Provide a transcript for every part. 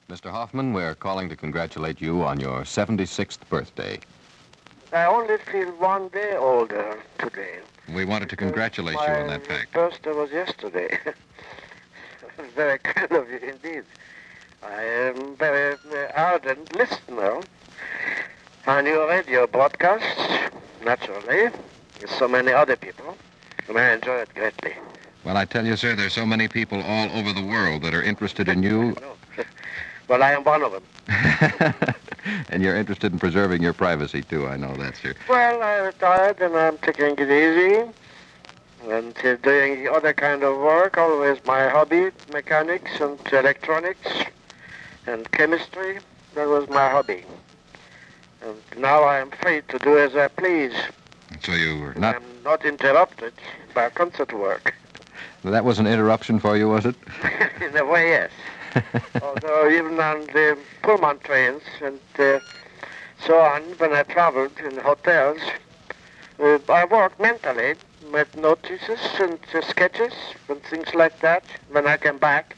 Mr. Hofmann, we're calling to congratulate you on your 76th birthday. I only feel 1 day older today. We wanted to congratulate you on that fact. My birthday was yesterday. Very kind of you indeed. I am very ardent listener on your radio broadcasts, naturally, with so many other people, and I enjoy it greatly. Well, I tell you, sir, there's so many people all over the world that are interested in you. Well, I am one of them. And you're interested in preserving your privacy, too. I know that, sir. Well, I retired and I'm taking it easy and doing other kind of work. Always my hobby, mechanics and electronics and chemistry. That was my hobby. And now I am free to do as I please. So you were not... I'm not interrupted by concert work. That was an interruption for you, was it? In a way, yes. Although even on the Pullman trains and so on, when I traveled in hotels, I worked mentally, made notices and sketches and things like that. When I came back,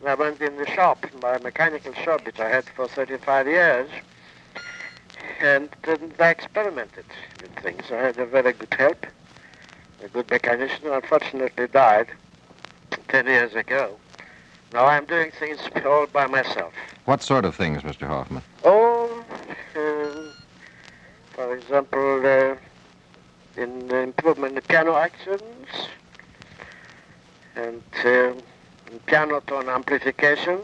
I went in the shop, my mechanical shop, which I had for 35 years, and I experimented with things. I had a very good help, a good mechanician, unfortunately died 10 years ago. Now I'm doing things all by myself. What sort of things, Mr. Hofmann? Oh, for example, in improvement in piano actions and in piano tone amplification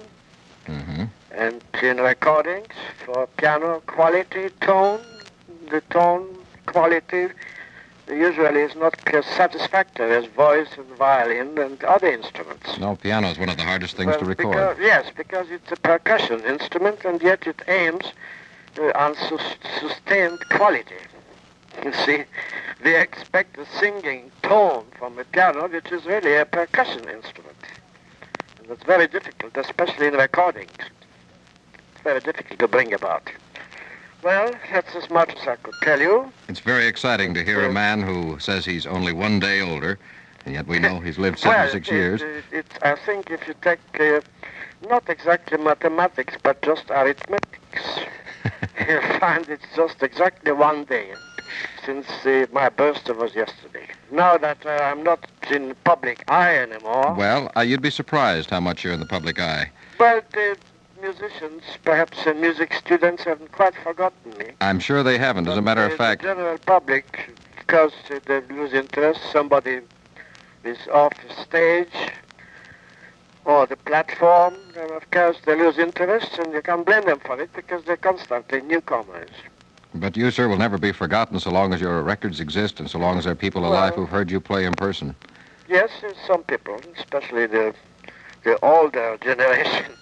and in recordings for piano quality tone. The tone quality usually is not as satisfactory as voice and violin and other instruments. No, piano is one of the hardest things to record. Because it's a percussion instrument, and yet it aims on sustained quality. You see, we expect a singing tone from a piano, which is really a percussion instrument. And it's very difficult, especially in recordings. It's very difficult to bring about. Well, that's as much as I could tell you. It's very exciting to hear a man who says he's only 1 day older, and yet we know he's lived 76 years. I think if you take not exactly mathematics, but just arithmetics, you'll find it's just exactly 1 day since my birthday was yesterday. Now that I'm not in public eye anymore... Well, you'd be surprised how much you're in the public eye. But musicians, perhaps music students, haven't quite forgotten me. I'm sure they haven't. As a matter of fact... The general public, because they lose interest, somebody is off the stage or the platform, and of course they lose interest, and you can't blame them for it because they're constantly newcomers. But you, sir, will never be forgotten so long as your records exist and so long as there are people alive who've heard you play in person. Yes, some people, especially the older generation.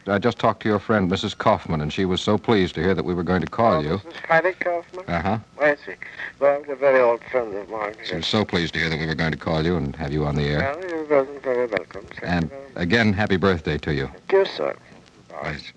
I just talked to your friend, Mrs. Kaufman, and she was so pleased to hear that we were going to call you. Mrs. Heidi Kaufman? Uh-huh. I see. Well, a very old friend of mine. She was so pleased to hear that we were going to call you and have you on the air. Well, you're very welcome. And again, happy birthday to you. Thank you, sir. Bye. Right.